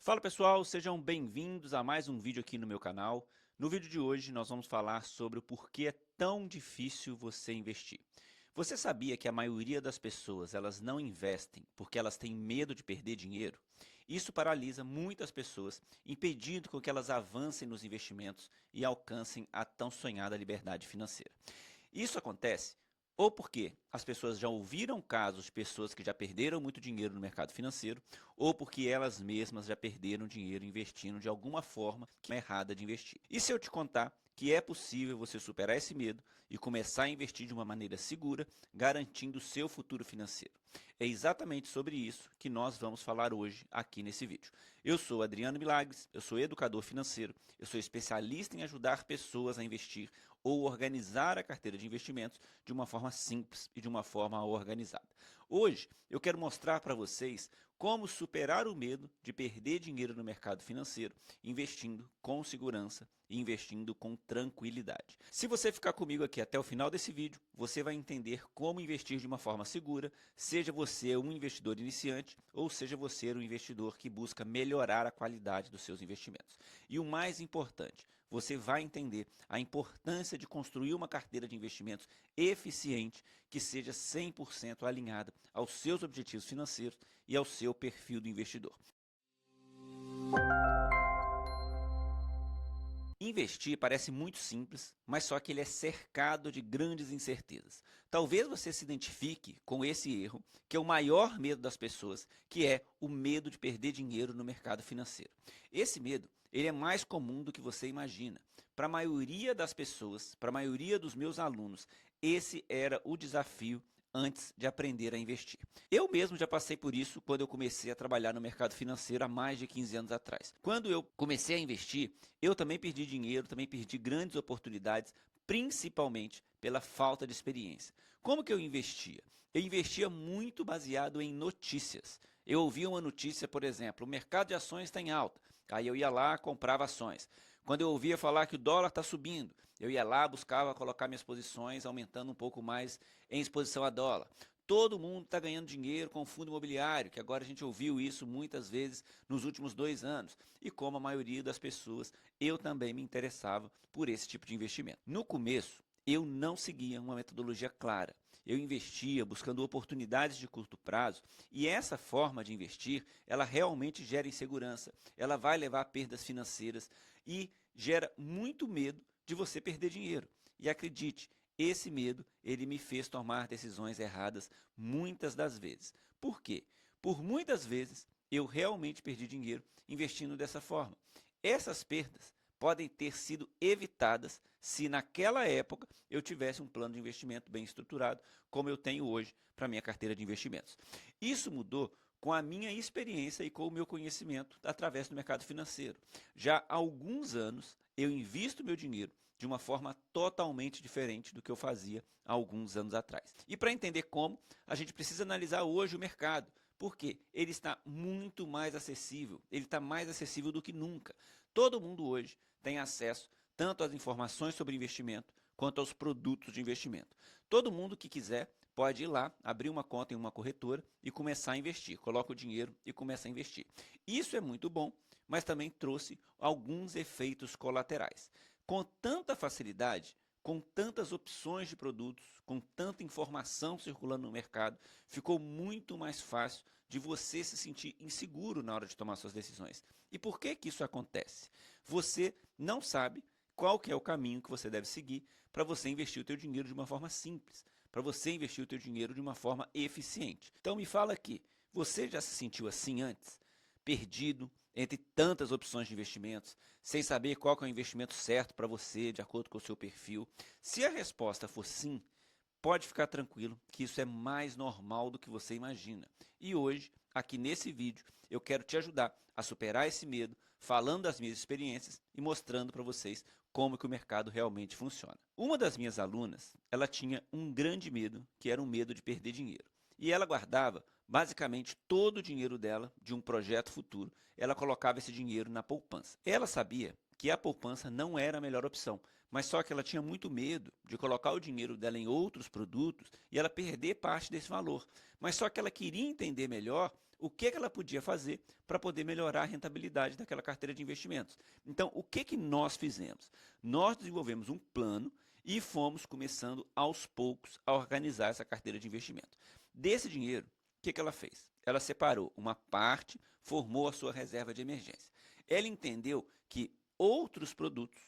Fala pessoal, sejam bem-vindos a mais um vídeo aqui no meu canal. No vídeo de hoje nós vamos falar sobre o porquê é tão difícil você investir. Você sabia que a maioria das pessoas elas não investem porque elas têm medo de perder dinheiro? Isso paralisa muitas pessoas, impedindo com que elas avancem nos investimentos e alcancem a tão sonhada liberdade financeira. Isso acontece ou porque as pessoas já ouviram casos de pessoas que já perderam muito dinheiro no mercado financeiro, ou porque elas mesmas já perderam dinheiro investindo de alguma forma que é errada de investir. E se eu te contar que é possível você superar esse medo e começar a investir de uma maneira segura, garantindo o seu futuro financeiro? É exatamente sobre isso que nós vamos falar hoje aqui nesse vídeo. Eu sou Adriano Milagres, eu sou educador financeiro, eu sou especialista em ajudar pessoas a investir ou organizar a carteira de investimentos de uma forma simples e de uma forma organizada. Hoje eu quero mostrar para vocês como superar o medo de perder dinheiro no mercado financeiro, investindo com segurança e investindo com tranquilidade. Se você ficar comigo aqui até o final desse vídeo, você vai entender como investir de uma forma segura, seja você um investidor iniciante ou seja você um investidor que busca melhorar a qualidade dos seus investimentos. E o mais importante, você vai entender a importância de construir uma carteira de investimentos eficiente que seja 100% alinhada aos seus objetivos financeiros e ao seu perfil do investidor. Investir parece muito simples, mas só que ele é cercado de grandes incertezas. Talvez você se identifique com esse erro, que é o maior medo das pessoas, que é o medo de perder dinheiro no mercado financeiro. Esse medo, ele é mais comum do que você imagina. Para a maioria das pessoas, para a maioria dos meus alunos, esse era o desafio antes de aprender a investir. Eu mesmo já passei por isso quando eu comecei a trabalhar no mercado financeiro há mais de 15 anos atrás. Quando eu comecei a investir, eu também perdi dinheiro, também perdi grandes oportunidades, principalmente pela falta de experiência. Como que eu investia? Eu investia muito baseado em notícias. Eu ouvia uma notícia, por exemplo, o mercado de ações está em alta. Aí eu ia lá, comprava ações. Quando eu ouvia falar que o dólar está subindo, eu ia lá, buscava colocar minhas posições, aumentando um pouco mais em exposição a dólar. Todo mundo está ganhando dinheiro com o fundo imobiliário, que agora a gente ouviu isso muitas vezes nos últimos 2 anos. E como a maioria das pessoas, eu também me interessava por esse tipo de investimento. No começo, eu não seguia uma metodologia clara. Eu investia buscando oportunidades de curto prazo e essa forma de investir, ela realmente gera insegurança, ela vai levar a perdas financeiras e gera muito medo de você perder dinheiro. E acredite, esse medo, ele me fez tomar decisões erradas muitas das vezes. Por quê? Por muitas vezes eu realmente perdi dinheiro investindo dessa forma. Essas perdas podem ter sido evitadas se naquela época eu tivesse um plano de investimento bem estruturado, como eu tenho hoje para a minha carteira de investimentos. Isso mudou com a minha experiência e com o meu conhecimento através do mercado financeiro. Já há alguns anos eu invisto meu dinheiro de uma forma totalmente diferente do que eu fazia há alguns anos atrás. E para entender como, a gente precisa analisar hoje o mercado. Porque ele está muito mais acessível, ele está mais acessível do que nunca. Todo mundo hoje tem acesso tanto às informações sobre investimento quanto aos produtos de investimento. Todo mundo que quiser pode ir lá, abrir uma conta em uma corretora e começar a investir. Coloca o dinheiro e começa a investir. Isso é muito bom, mas também trouxe alguns efeitos colaterais. Com tanta facilidade, com tantas opções de produtos, com tanta informação circulando no mercado, ficou muito mais fácil de você se sentir inseguro na hora de tomar suas decisões. E por que que isso acontece? Você não sabe qual que é o caminho que você deve seguir para você investir o teu dinheiro de uma forma simples, para você investir o teu dinheiro de uma forma eficiente. Então me fala aqui, você já se sentiu assim antes? Perdido entre tantas opções de investimentos, sem saber qual que é o investimento certo para você, de acordo com o seu perfil? Se a resposta for sim, pode ficar tranquilo que isso é mais normal do que você imagina. E hoje, aqui nesse vídeo, eu quero te ajudar a superar esse medo, falando das minhas experiências e mostrando para vocês como que o mercado realmente funciona. Uma das minhas alunas, ela tinha um grande medo, que era o medo de perder dinheiro. E ela guardava basicamente todo o dinheiro dela de um projeto futuro. Ela colocava esse dinheiro na poupança. Ela sabia que a poupança não era a melhor opção, mas só que ela tinha muito medo de colocar o dinheiro dela em outros produtos e ela perder parte desse valor. Mas só que ela queria entender melhor o que ela podia fazer para poder melhorar a rentabilidade daquela carteira de investimentos. Então, o que nós fizemos? Nós desenvolvemos um plano e fomos começando aos poucos a organizar essa carteira de investimento. Desse dinheiro, o que ela fez? Ela separou uma parte, formou a sua reserva de emergência. Ela entendeu que outros produtos,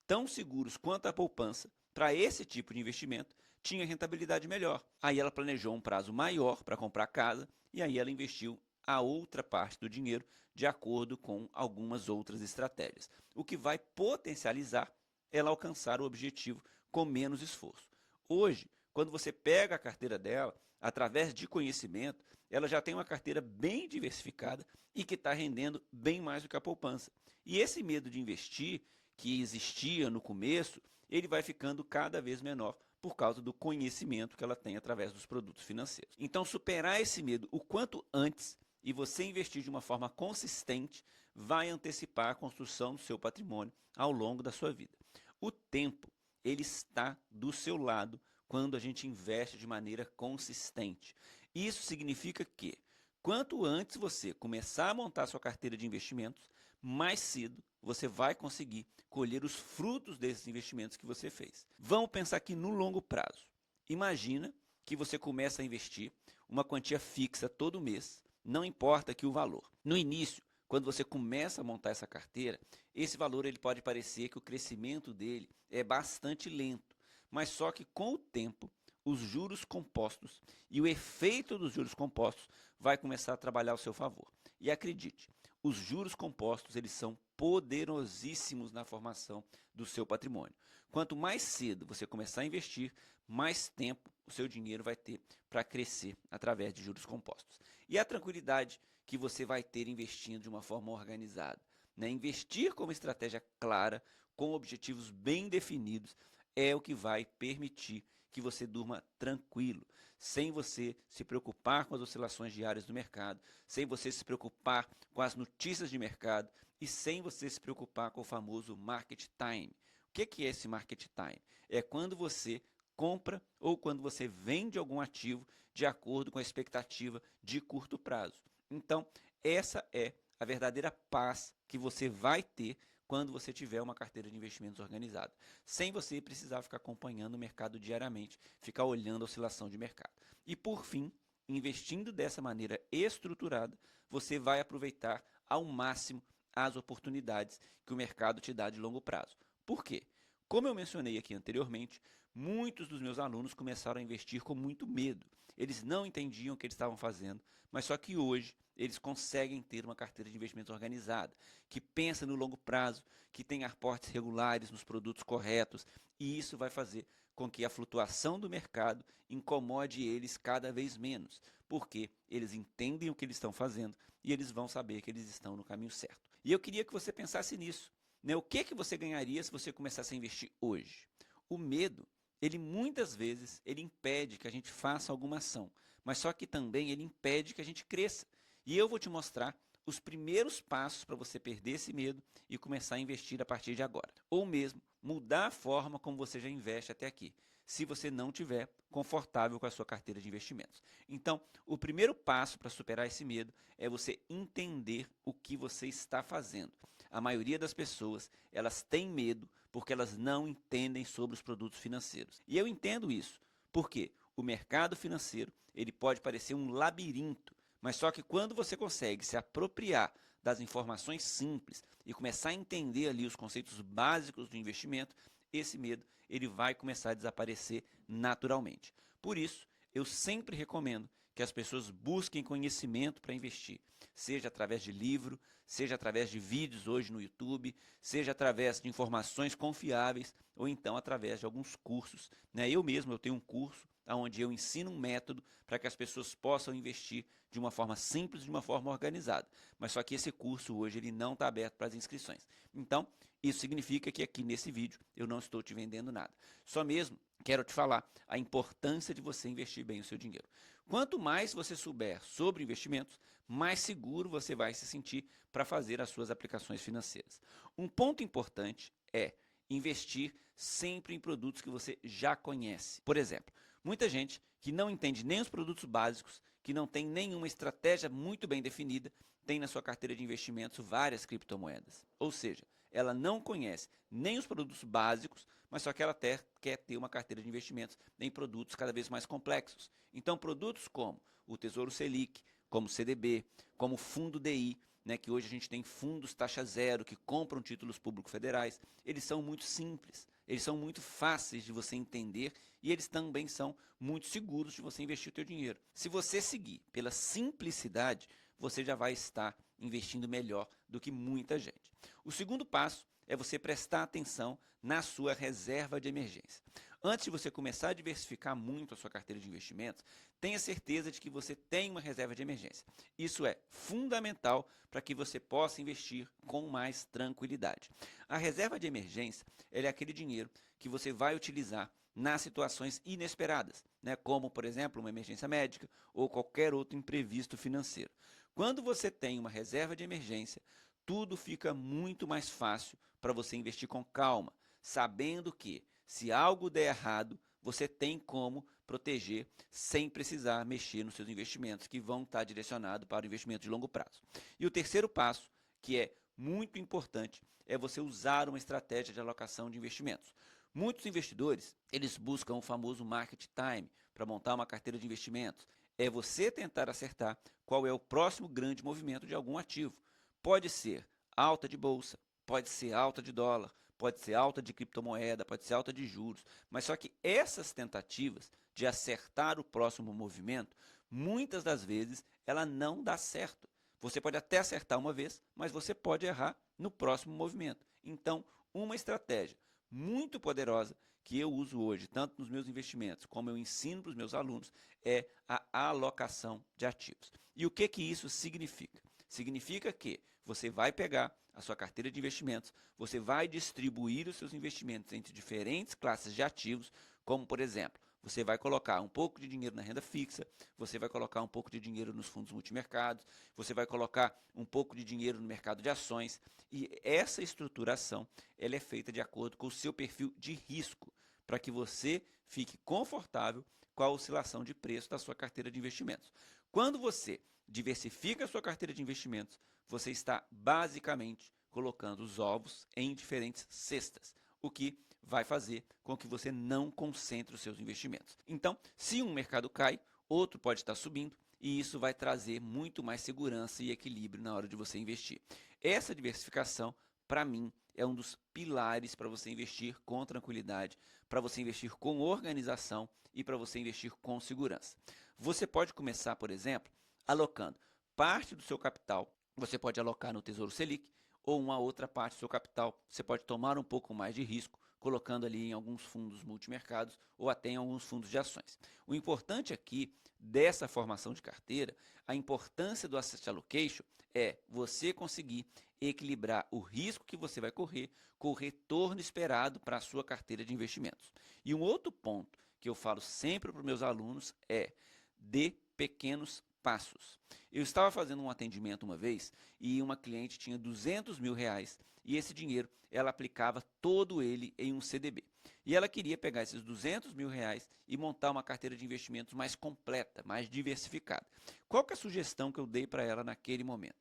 tão seguros quanto a poupança, para esse tipo de investimento, tinha rentabilidade melhor. Aí ela planejou um prazo maior para comprar casa e aí ela investiu a outra parte do dinheiro de acordo com algumas outras estratégias, o que vai potencializar ela alcançar o objetivo com menos esforço. Hoje, quando você pega a carteira dela, através de conhecimento, ela já tem uma carteira bem diversificada e que está rendendo bem mais do que a poupança. E esse medo de investir, que existia no começo, ele vai ficando cada vez menor por causa do conhecimento que ela tem através dos produtos financeiros. Então, superar esse medo o quanto antes e você investir de uma forma consistente vai antecipar a construção do seu patrimônio ao longo da sua vida. O tempo, ele está do seu lado quando a gente investe de maneira consistente. Isso significa que, quanto antes você começar a montar sua carteira de investimentos, mais cedo você vai conseguir colher os frutos desses investimentos que você fez. Vamos pensar aqui no longo prazo. Imagina que você começa a investir uma quantia fixa todo mês, não importa que o valor. No início, quando você começa a montar essa carteira, esse valor ele pode parecer que o crescimento dele é bastante lento, mas só que com o tempo, os juros compostos e o efeito dos juros compostos vai começar a trabalhar ao seu favor. E acredite, os juros compostos eles são poderosíssimos na formação do seu patrimônio. Quanto mais cedo você começar a investir, mais tempo o seu dinheiro vai ter para crescer através de juros compostos. E a tranquilidade que você vai ter investindo de uma forma organizada, né? Investir com uma estratégia clara, com objetivos bem definidos, é o que vai permitir que você durma tranquilo, sem você se preocupar com as oscilações diárias do mercado, sem você se preocupar com as notícias de mercado e sem você se preocupar com o famoso market time. O que é esse market time? É quando você compra ou quando você vende algum ativo de acordo com a expectativa de curto prazo. Então, essa é a verdadeira paz que você vai ter quando você tiver uma carteira de investimentos organizada, sem você precisar ficar acompanhando o mercado diariamente, ficar olhando a oscilação de mercado. E por fim, investindo dessa maneira estruturada, você vai aproveitar ao máximo as oportunidades que o mercado te dá de longo prazo. Por quê? Como eu mencionei aqui anteriormente, muitos dos meus alunos começaram a investir com muito medo. Eles não entendiam o que eles estavam fazendo, mas só que hoje eles conseguem ter uma carteira de investimentos organizada, que pensa no longo prazo, que tem aportes regulares nos produtos corretos, e isso vai fazer com que a flutuação do mercado incomode eles cada vez menos, porque eles entendem o que eles estão fazendo e eles vão saber que eles estão no caminho certo. E eu queria que você pensasse nisso, né? O que você ganharia se você começasse a investir hoje? O medo, ele muitas vezes ele impede que a gente faça alguma ação, mas só que também ele impede que a gente cresça. E eu vou te mostrar os primeiros passos para você perder esse medo e começar a investir a partir de agora. Ou mesmo mudar a forma como você já investe até aqui, se você não estiver confortável com a sua carteira de investimentos. Então, o primeiro passo para superar esse medo é você entender o que você está fazendo. A maioria das pessoas, elas têm medo porque elas não entendem sobre os produtos financeiros. E eu entendo isso, porque o mercado financeiro, ele pode parecer um labirinto, mas só que quando você consegue se apropriar das informações simples e começar a entender ali os conceitos básicos do investimento, esse medo ele vai começar a desaparecer naturalmente. Por isso, eu sempre recomendo que as pessoas busquem conhecimento para investir, seja através de livro, seja através de vídeos hoje no YouTube, seja através de informações confiáveis ou então através de alguns cursos, né? Eu mesmo tenho um curso onde eu ensino um método para que as pessoas possam investir de uma forma simples, de uma forma organizada. Mas só que esse curso hoje ele não está aberto para as inscrições. Então, isso significa que aqui nesse vídeo eu não estou te vendendo nada. Só mesmo quero te falar a importância de você investir bem o seu dinheiro. Quanto mais você souber sobre investimentos, mais seguro você vai se sentir para fazer as suas aplicações financeiras. Um ponto importante é investir sempre em produtos que você já conhece. Por exemplo, muita gente que não entende nem os produtos básicos, que não tem nenhuma estratégia muito bem definida, tem na sua carteira de investimentos várias criptomoedas. Ou seja, ela não conhece nem os produtos básicos, mas só que ela quer ter uma carteira de investimentos em produtos cada vez mais complexos. Então, produtos como o Tesouro Selic, como o CDB, como o Fundo DI, né, que hoje a gente tem fundos taxa zero que compram títulos públicos federais, eles são muito simples, eles são muito fáceis de você entender e eles também são muito seguros de você investir o teu dinheiro. Se você seguir pela simplicidade, você já vai estar investindo melhor do que muita gente. O segundo passo é você prestar atenção na sua reserva de emergência. Antes de você começar a diversificar muito a sua carteira de investimentos, tenha certeza de que você tem uma reserva de emergência. Isso é fundamental para que você possa investir com mais tranquilidade. A reserva de emergência é aquele dinheiro que você vai utilizar nas situações inesperadas, né? Como, por exemplo, uma emergência médica ou qualquer outro imprevisto financeiro. Quando você tem uma reserva de emergência, tudo fica muito mais fácil para você investir com calma, sabendo que, se algo der errado, você tem como proteger sem precisar mexer nos seus investimentos, que vão estar direcionados para o investimento de longo prazo. E o terceiro passo, que é muito importante, é você usar uma estratégia de alocação de investimentos. Muitos investidores, eles buscam o famoso market time para montar uma carteira de investimentos. É você tentar acertar qual é o próximo grande movimento de algum ativo. Pode ser alta de bolsa, pode ser alta de dólar, pode ser alta de criptomoeda, pode ser alta de juros, mas só que essas tentativas de acertar o próximo movimento, muitas das vezes ela não dá certo. Você pode até acertar uma vez, mas você pode errar no próximo movimento. Então, uma estratégia muito poderosa que eu uso hoje, tanto nos meus investimentos como eu ensino para os meus alunos, é a alocação de ativos. E o que isso significa? Significa que você vai pegar a sua carteira de investimentos, você vai distribuir os seus investimentos entre diferentes classes de ativos, como, por exemplo, você vai colocar um pouco de dinheiro na renda fixa, você vai colocar um pouco de dinheiro nos fundos multimercados, você vai colocar um pouco de dinheiro no mercado de ações, e essa estruturação ela é feita de acordo com o seu perfil de risco, para que você fique confortável com a oscilação de preço da sua carteira de investimentos. Quando você diversifica a sua carteira de investimentos, você está basicamente colocando os ovos em diferentes cestas, o que vai fazer com que você não concentre os seus investimentos. Então, se um mercado cai, outro pode estar subindo, e isso vai trazer muito mais segurança e equilíbrio na hora de você investir. Essa diversificação, para mim, é um dos pilares para você investir com tranquilidade, para você investir com organização e para você investir com segurança. Você pode começar, por exemplo, alocando parte do seu capital, você pode alocar no Tesouro Selic, ou uma outra parte do seu capital, você pode tomar um pouco mais de risco, colocando ali em alguns fundos multimercados ou até em alguns fundos de ações. O importante aqui dessa formação de carteira, a importância do Asset Allocation é você conseguir equilibrar o risco que você vai correr com o retorno esperado para a sua carteira de investimentos. E um outro ponto que eu falo sempre para os meus alunos é: dê pequenos passos. Eu estava fazendo um atendimento uma vez e uma cliente tinha R$ 200.000 e esse dinheiro ela aplicava todo ele em um CDB. E ela queria pegar esses R$ 200.000 e montar uma carteira de investimentos mais completa, mais diversificada. Qual que é a sugestão que eu dei para ela naquele momento?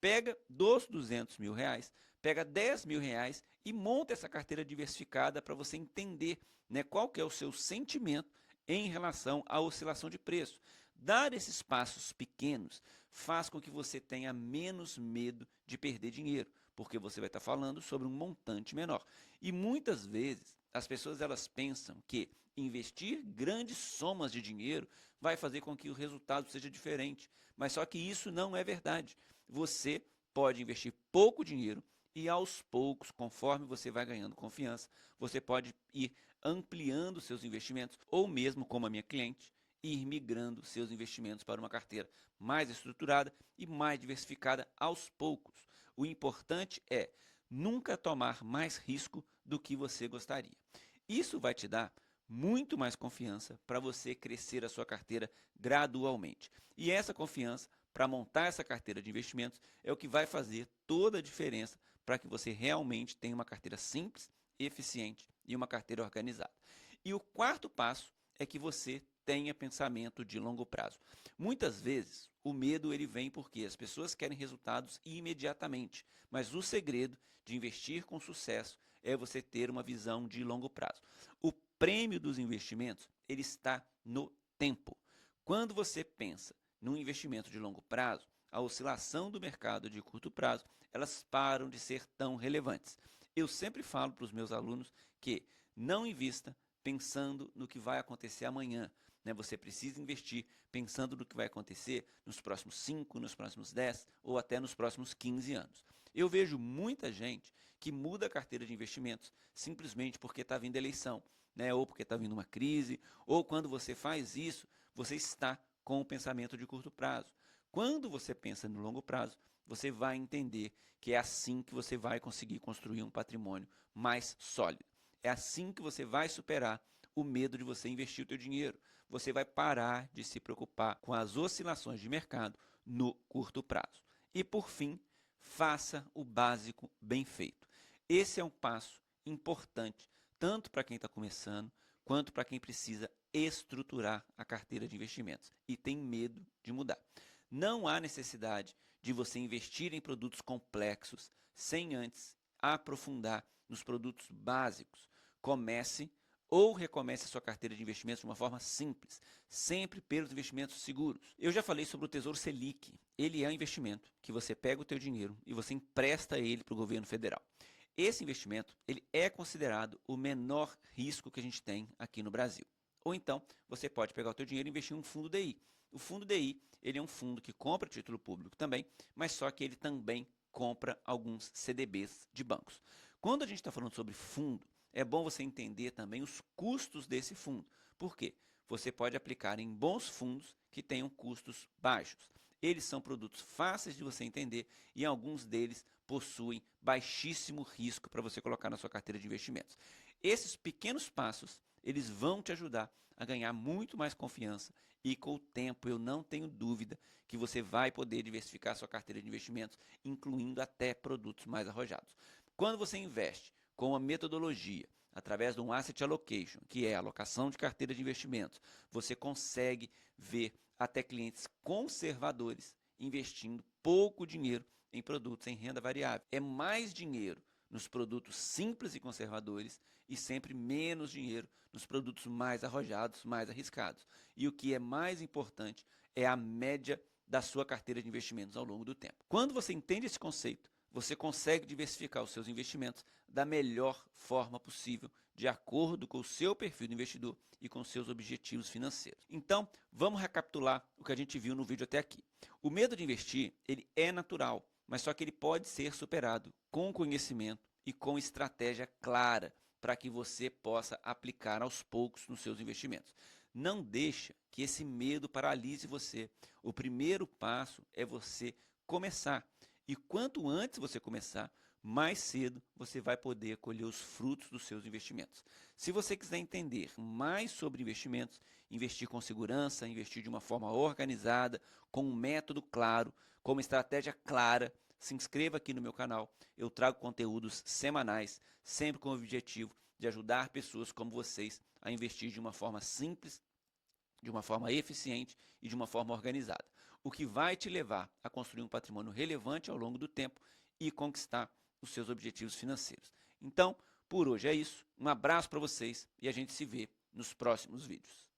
Pega dos R$ 200.000, pega R$ 10.000 e monta essa carteira diversificada para você entender, né, qual que é o seu sentimento em relação à oscilação de preço. Dar esses passos pequenos faz com que você tenha menos medo de perder dinheiro, porque você vai estar falando sobre um montante menor. E muitas vezes as pessoas elas pensam que investir grandes somas de dinheiro vai fazer com que o resultado seja diferente, mas só que isso não é verdade. Você pode investir pouco dinheiro e aos poucos, conforme você vai ganhando confiança, você pode ir ampliando seus investimentos ou mesmo como a minha cliente, ir migrando seus investimentos para uma carteira mais estruturada e mais diversificada aos poucos. O importante é nunca tomar mais risco do que você gostaria. Isso vai te dar muito mais confiança para você crescer a sua carteira gradualmente. E essa confiança para montar essa carteira de investimentos é o que vai fazer toda a diferença para que você realmente tenha uma carteira simples, eficiente e uma carteira organizada. E o quarto passo é que você tenha pensamento de longo prazo. Muitas vezes, o medo ele vem porque as pessoas querem resultados imediatamente, mas o segredo de investir com sucesso é você ter uma visão de longo prazo. O prêmio dos investimentos ele está no tempo. Quando você pensa num investimento de longo prazo, a oscilação do mercado de curto prazo, elas param de ser tão relevantes. Eu sempre falo para os meus alunos que não invista pensando no que vai acontecer amanhã. Você precisa investir pensando no que vai acontecer nos próximos 5, nos próximos 10 ou até nos próximos 15 anos. Eu vejo muita gente que muda a carteira de investimentos simplesmente porque está vindo eleição, ou porque está vindo uma crise, ou quando você faz isso, você está com o pensamento de curto prazo. Quando você pensa no longo prazo, você vai entender que é assim que você vai conseguir construir um patrimônio mais sólido. É assim que você vai superar o medo de você investir o teu dinheiro. Você vai parar de se preocupar com as oscilações de mercado no curto prazo. E por fim, faça o básico bem feito. Esse é um passo importante, tanto para quem está começando, quanto para quem precisa estruturar a carteira de investimentos e tem medo de mudar. Não há necessidade de você investir em produtos complexos sem antes aprofundar nos produtos básicos. Comece ou recomece a sua carteira de investimentos de uma forma simples, sempre pelos investimentos seguros. Eu já falei sobre o Tesouro Selic. Ele é um investimento que você pega o teu dinheiro e você empresta ele para o governo federal. Esse investimento ele é considerado o menor risco que a gente tem aqui no Brasil. Ou então, você pode pegar o teu dinheiro e investir em um fundo DI. O fundo DI ele é um fundo que compra título público também, mas só que ele também compra alguns CDBs de bancos. Quando a gente está falando sobre fundo, é bom você entender também os custos desse fundo. Por quê? Você pode aplicar em bons fundos que tenham custos baixos. Eles são produtos fáceis de você entender e alguns deles possuem baixíssimo risco para você colocar na sua carteira de investimentos. Esses pequenos passos, eles vão te ajudar a ganhar muito mais confiança e com o tempo eu não tenho dúvida que você vai poder diversificar a sua carteira de investimentos, incluindo até produtos mais arrojados. Quando você investe com uma metodologia, através de um asset allocation, que é a alocação de carteira de investimentos, você consegue ver até clientes conservadores investindo pouco dinheiro em produtos em renda variável. É mais dinheiro nos produtos simples e conservadores e sempre menos dinheiro nos produtos mais arrojados, mais arriscados. E o que é mais importante é a média da sua carteira de investimentos ao longo do tempo. Quando você entende esse conceito, você consegue diversificar os seus investimentos da melhor forma possível, de acordo com o seu perfil de investidor e com os seus objetivos financeiros. Então, vamos recapitular o que a gente viu no vídeo até aqui. O medo de investir, ele é natural, mas só que ele pode ser superado com conhecimento e com estratégia clara para que você possa aplicar aos poucos nos seus investimentos. Não deixa que esse medo paralise você. O primeiro passo é você começar. E quanto antes você começar, mais cedo você vai poder colher os frutos dos seus investimentos. Se você quiser entender mais sobre investimentos, investir com segurança, investir de uma forma organizada, com um método claro, com uma estratégia clara, se inscreva aqui no meu canal. Eu trago conteúdos semanais, sempre com o objetivo de ajudar pessoas como vocês a investir de uma forma simples, de uma forma eficiente e de uma forma organizada. O que vai te levar a construir um patrimônio relevante ao longo do tempo e conquistar os seus objetivos financeiros. Então, por hoje é isso. Um abraço para vocês e a gente se vê nos próximos vídeos.